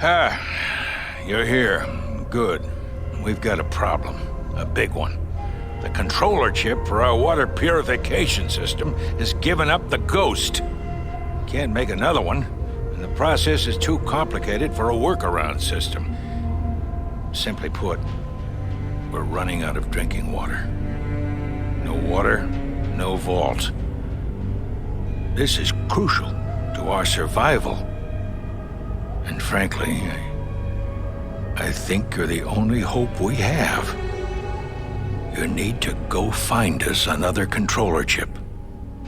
You're here. Good. We've got a problem. A big one. The controller chip for our water purification system has given up the ghost. Can't make another one, and the process is too complicated for a workaround system. Simply put, we're running out of drinking water. No water, no vault. This is crucial to our survival. And frankly, I think you're the only hope we have. You need to go find us another controller chip.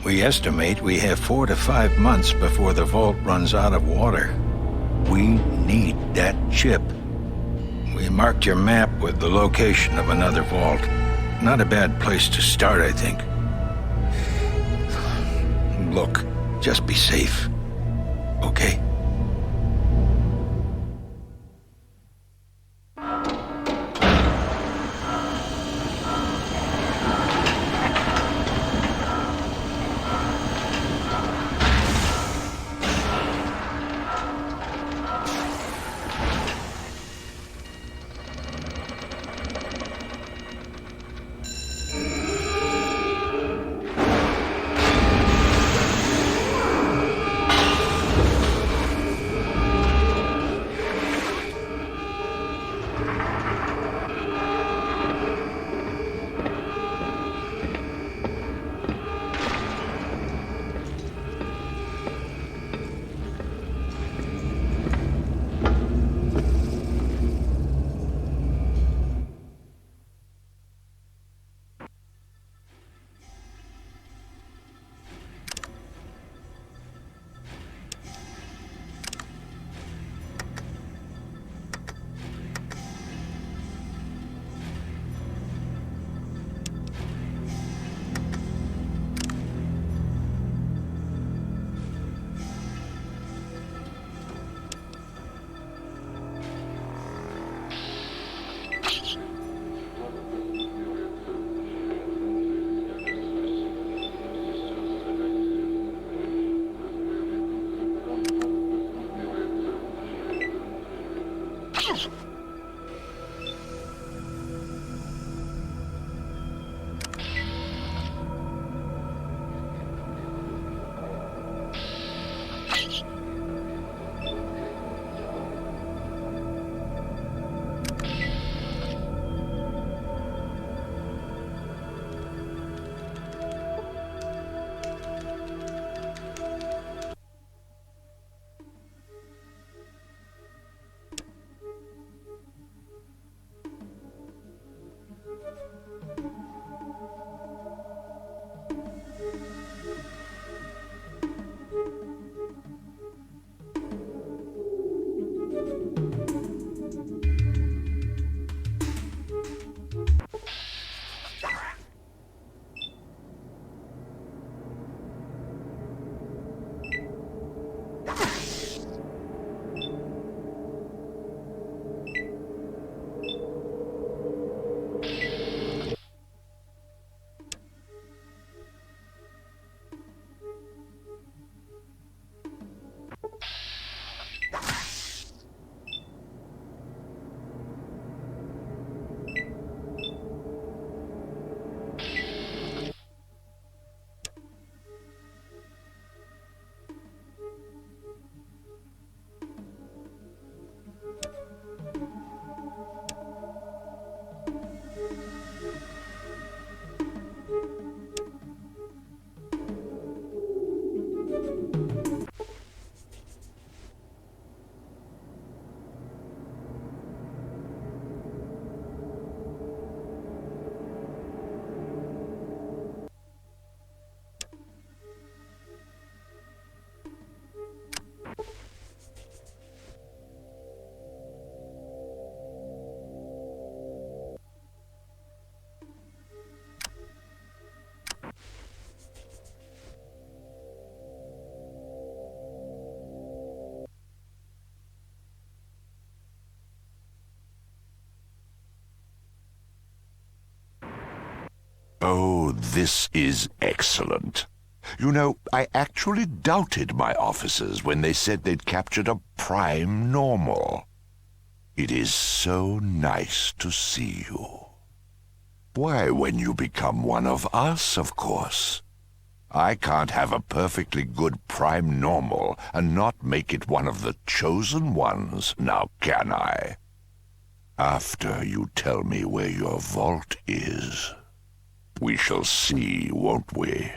We estimate we have 4 to 5 months before the vault runs out of water. We need that chip. We marked your map with the location of another vault. Not a bad place to start, I think. Look, just be safe. Okay? Oh, this is excellent. You know, I actually doubted my officers when they said they'd captured a prime normal. It is so nice to see you. Why, when you become one of us, of course. I can't have a perfectly good prime normal and not make it one of the chosen ones, now can I? After you tell me where your vault is, we shall see, won't we?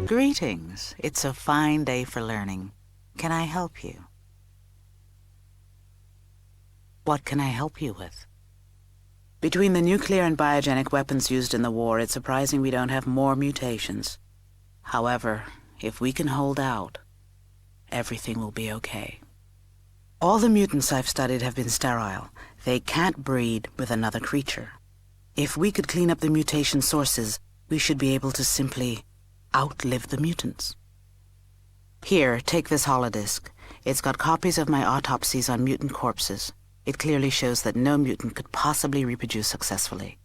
Greetings. It's a fine day for learning. Can I help you? What can I help you with? Between the nuclear and biogenic weapons used in the war, it's surprising we don't have more mutations. However, if we can hold out, everything will be okay. All the mutants I've studied have been sterile. They can't breed with another creature. If we could clean up the mutation sources, we should be able to simply outlive the mutants. Here, take this holodisk. It's got copies of my autopsies on mutant corpses. It clearly shows that no mutant could possibly reproduce successfully.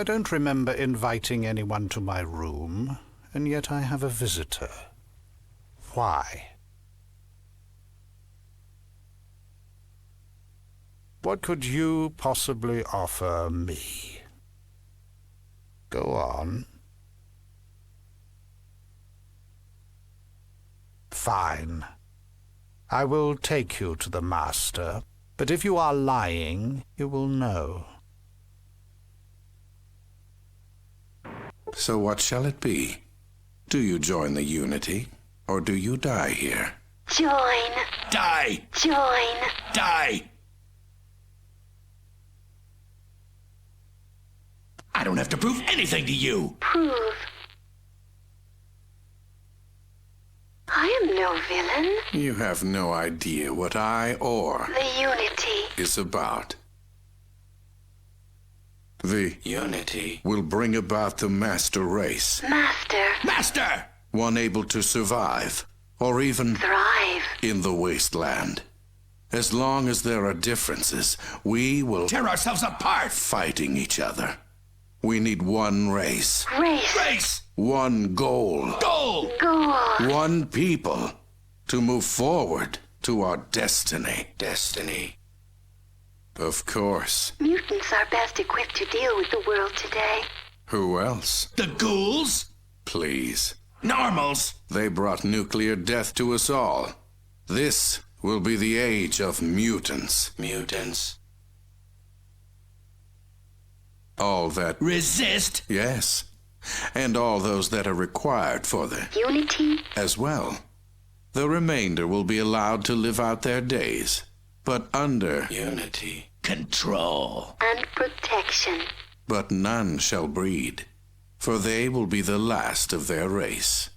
I don't remember inviting anyone to my room, and yet I have a visitor. Why? What could you possibly offer me? Go on. Fine. I will take you to the master, but if you are lying, you will know. So what shall it be? Do you join the Unity, or do you die here? Join. Die! Join. Die! I don't have to prove anything to you! Prove. I am no villain. You have no idea what I or The Unity. is about. The Unity. will bring about the master race, Master. Master! one able to survive, or even Thrive. in the wasteland. As long as there are differences, we will Tear ourselves apart! fighting each other. We need one race, Race. Race! one goal, Goal! Goal. one people to move forward to our destiny. Destiny. Of course. Mutants are best equipped to deal with the world today. Who else? The ghouls? Please. Normals? They brought nuclear death to us all. This will be the age of mutants. Mutants. All that, Resist? yes. And all those that are required for the Unity. as well. The remainder will be allowed to live out their days, but under Unity. Control. And protection. but none shall breed, for they will be the last of their race.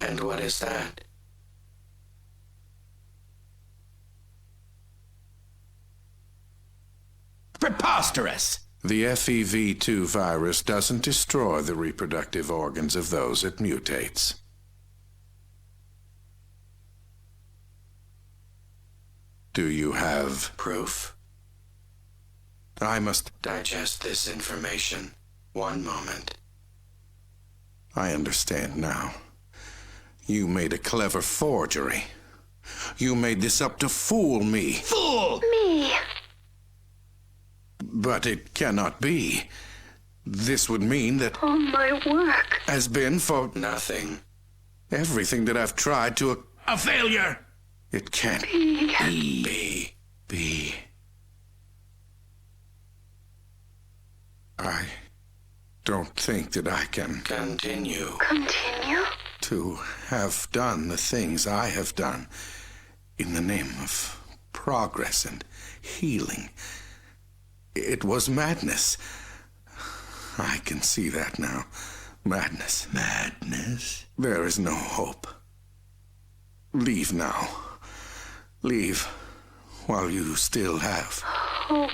And what is that? Preposterous! The FEV2 virus doesn't destroy the reproductive organs of those it mutates. Do you have Proof? I must Digest this information. One moment. I understand now. You made a clever forgery. You made this up to fool me. Fool! Me. But it cannot be. This would mean that All my work. has been for Nothing. everything that I've tried to. A failure! It can't Be. be. I don't think that I can Continue. Continue. to have done the things I have done in the name of progress and healing. It was madness. I can see that now. Madness. Madness. There is no hope. Leave now. Leave while you still have. Hope.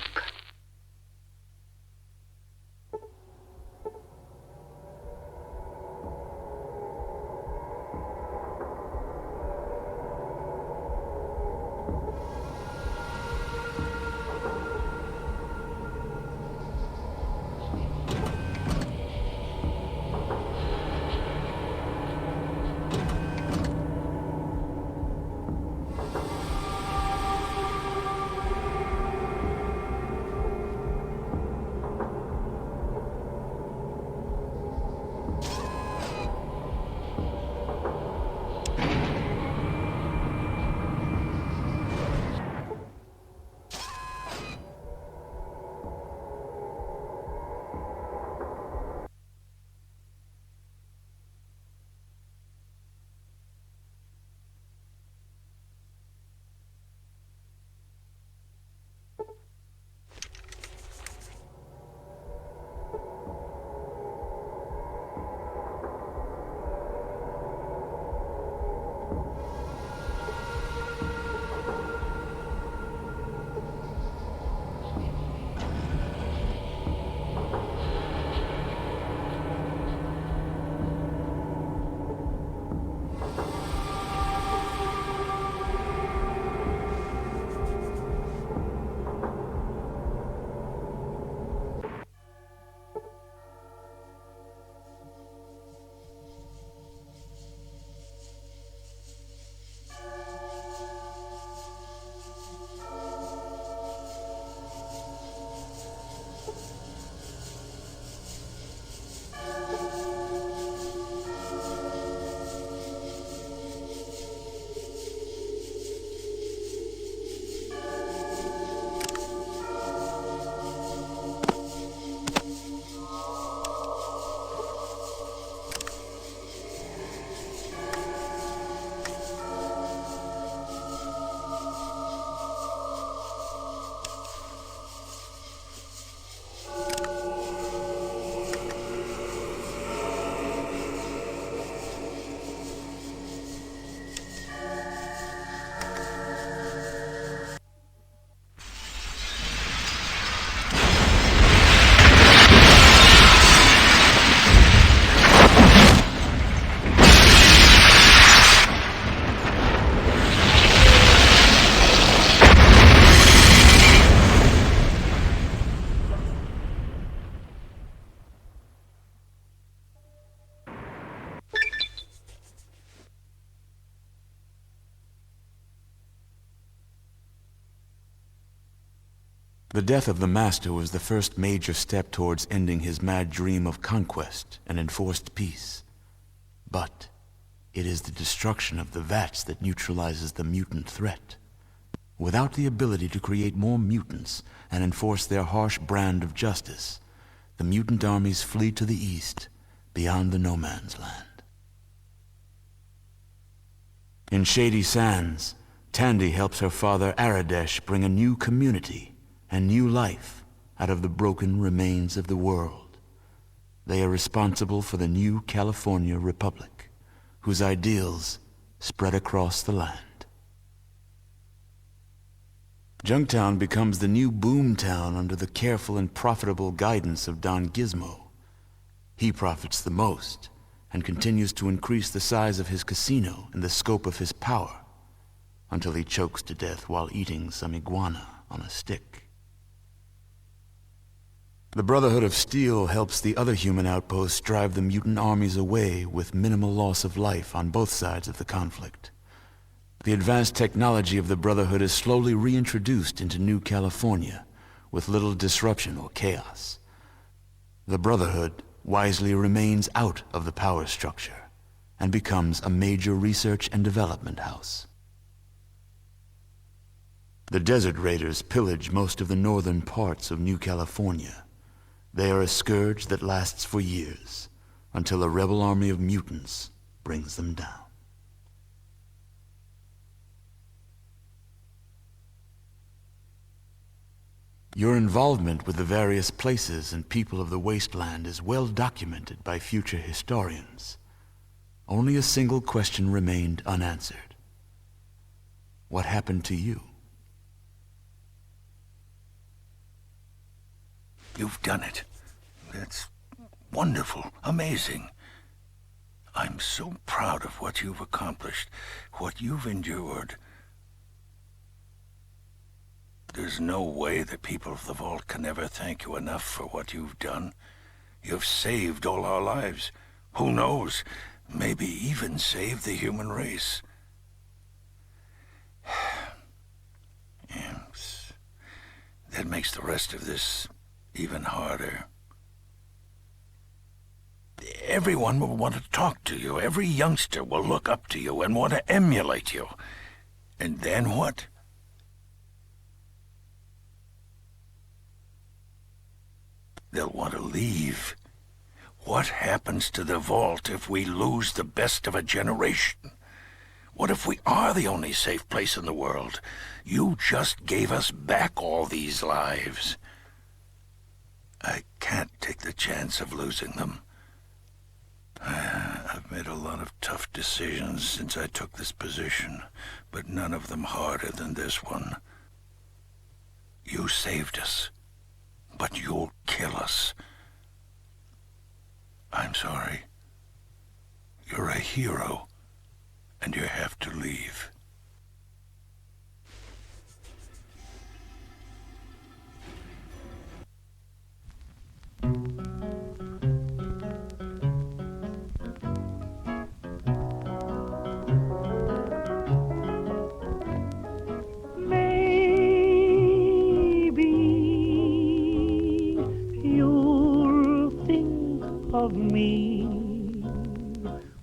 The death of the Master was the first major step towards ending his mad dream of conquest and enforced peace. But it is the destruction of the vats that neutralizes the mutant threat. Without the ability to create more mutants and enforce their harsh brand of justice, the mutant armies flee to the east, beyond the no man's land. In Shady Sands, Tandy helps her father Aradesh bring a new community and new life out of the broken remains of the world. They are responsible for the new California Republic, whose ideals spread across the land. Junktown becomes the new boomtown under the careful and profitable guidance of Don Gizmo. He profits the most and continues to increase the size of his casino and the scope of his power until he chokes to death while eating some iguana on a stick. The Brotherhood of Steel helps the other human outposts drive the mutant armies away with minimal loss of life on both sides of the conflict. The advanced technology of the Brotherhood is slowly reintroduced into New California with little disruption or chaos. The Brotherhood wisely remains out of the power structure and becomes a major research and development house. The Desert Raiders pillage most of the northern parts of New California. They are a scourge that lasts for years, until a rebel army of mutants brings them down. Your involvement with the various places and people of the wasteland is well documented by future historians. Only a single question remained unanswered. What happened to you? You've done it. That's wonderful, amazing. I'm so proud of what you've accomplished, what you've endured. There's no way the people of the Vault can ever thank you enough for what you've done. You've saved all our lives. Who knows? Maybe even saved the human race. Yes. That makes the rest of this even harder. Everyone will want to talk to you. Every youngster will look up to you and want to emulate you. And then what? They'll want to leave. What happens to the Vault if we lose the best of a generation? What if we are the only safe place in the world? You just gave us back all these lives. I can't take the chance of losing them. I've made a lot of tough decisions since I took this position, but none of them harder than this one. You saved us, but you'll kill us. I'm sorry. You're a hero, and you have to leave. Of me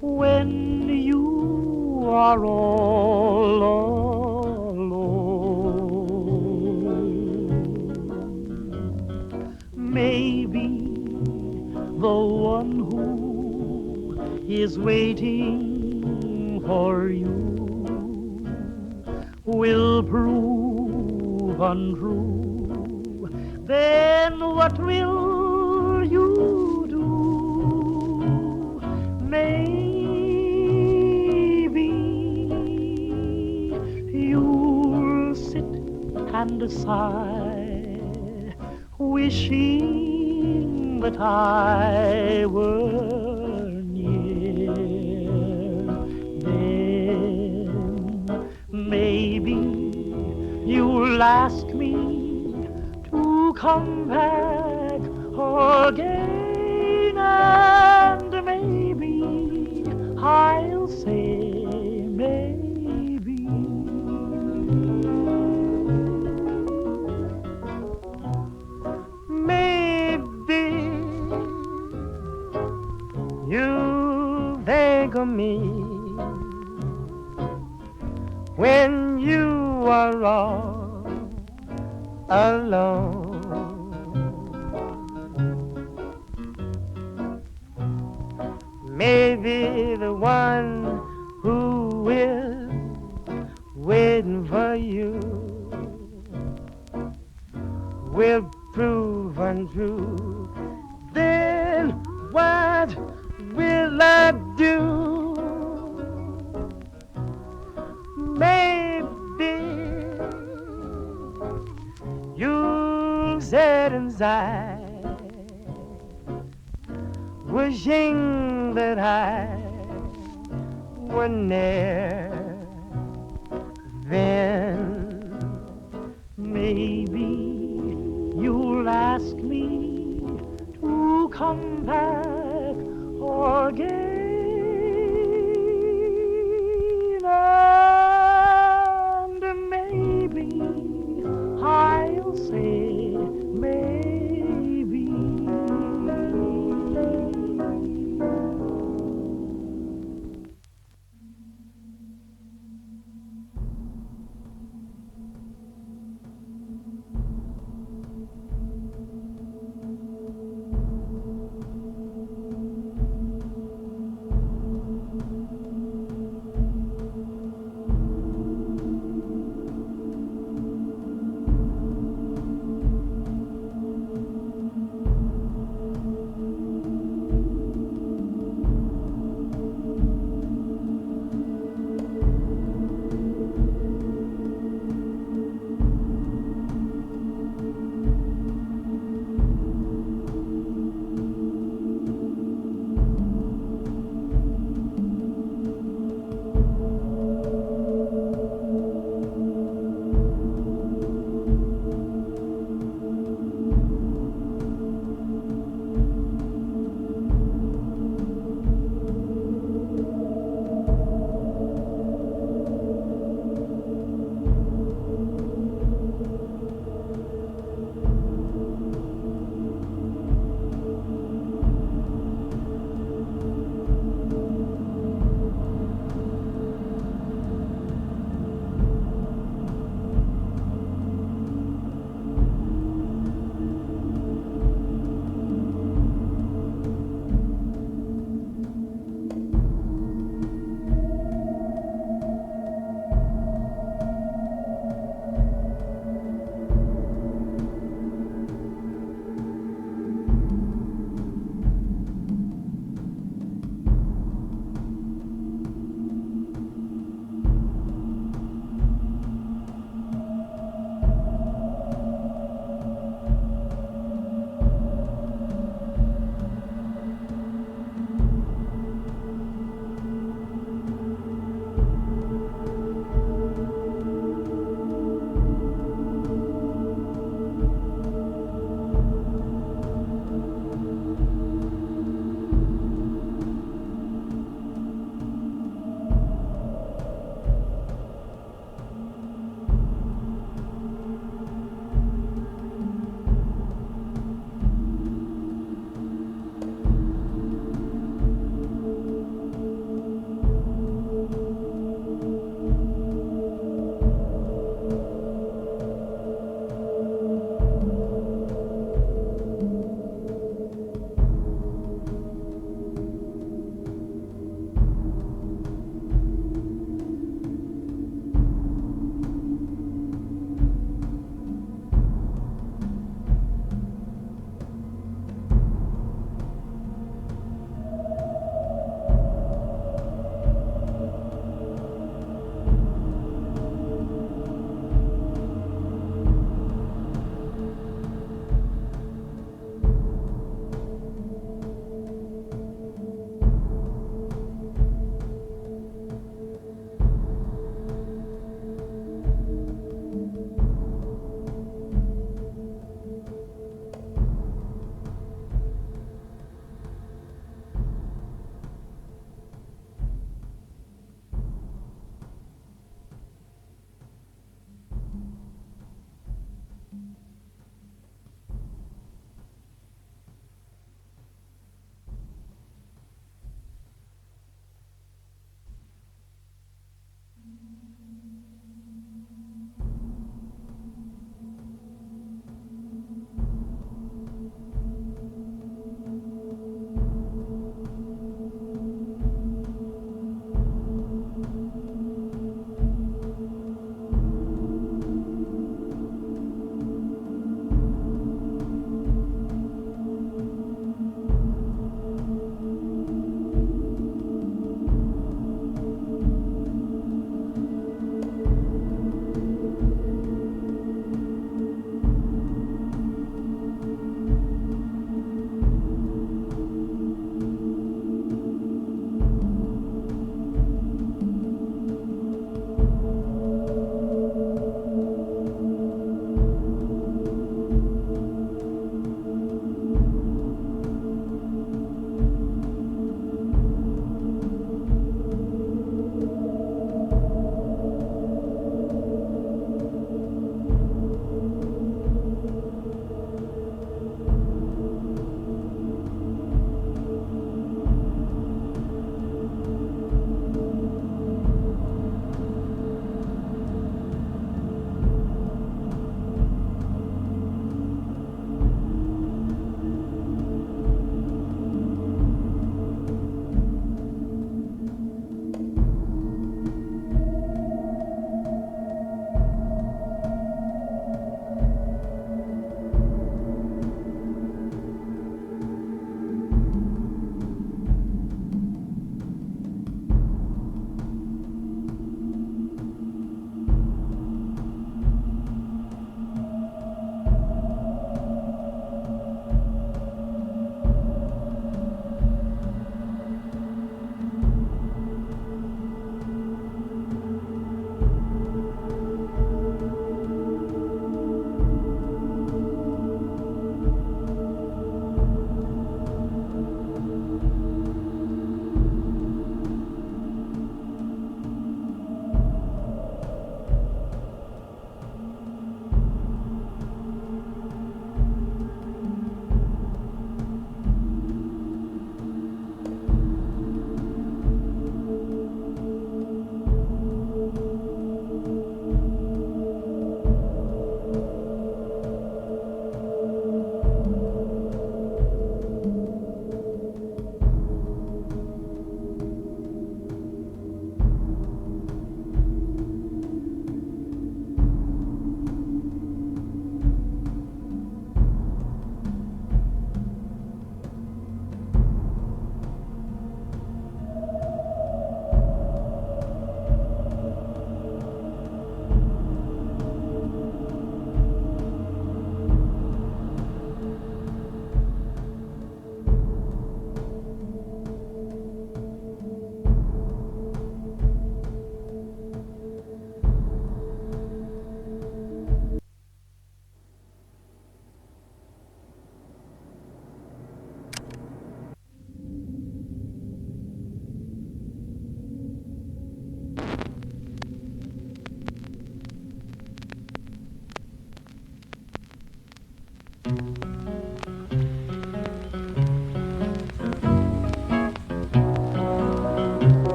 when you are all alone. Maybe the one who is waiting for you will prove untrue. Then what will you do? Maybe you'll sit and sigh, wishing that I were near. Then maybe you'll ask me to come back again, and maybe I'll say maybe. when you are all alone. Maybe the one who is waiting for you will prove untrue. Then what will I do? Maybe you'll sit inside, wishing that I were near. Then maybe you'll ask me to come back again. And maybe I'll say maybe.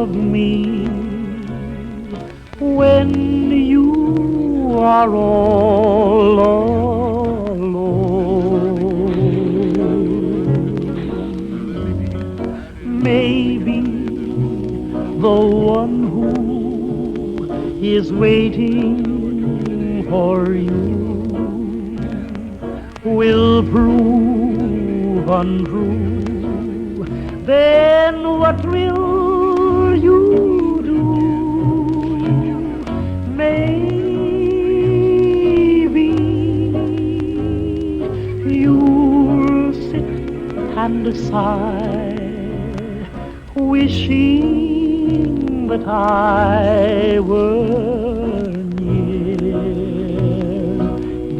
of me when you are all alone. Maybe the one who is waiting for you will prove untrue. Then what will you do? Maybe you'll sit and sigh, wishing that I were near.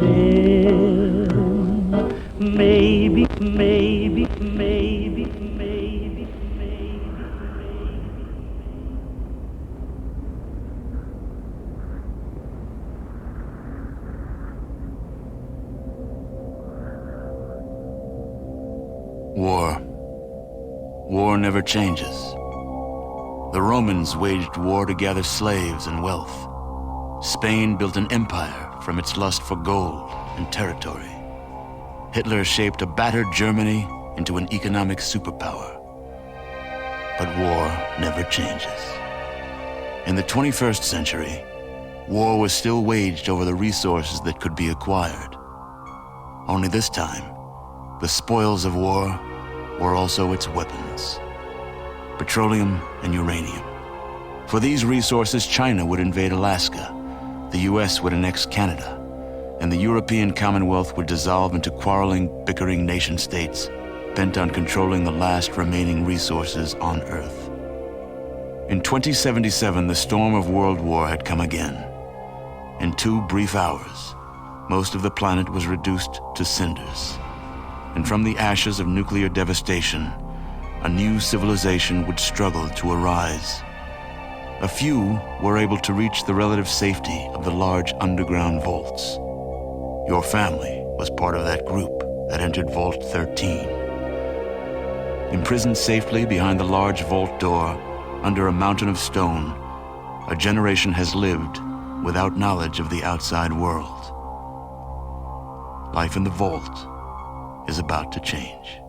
Then maybe War never changes. The Romans waged war to gather slaves and wealth. Spain built an empire from its lust for gold and territory. Hitler shaped a battered Germany into an economic superpower. But war never changes. In the 21st century, war was still waged over the resources that could be acquired. Only this time, the spoils of war were also its weapons: petroleum and uranium. For these resources, China would invade Alaska, the US would annex Canada, and the European Commonwealth would dissolve into quarreling, bickering nation-states bent on controlling the last remaining resources on Earth. In 2077, the storm of World War had come again. In 2 brief hours, most of the planet was reduced to cinders. And from the ashes of nuclear devastation, a new civilization would struggle to arise. A few were able to reach the relative safety of the large underground vaults. Your family was part of that group that entered Vault 13. Imprisoned safely behind the large vault door, under a mountain of stone, a generation has lived without knowledge of the outside world. Life in the vault is about to change.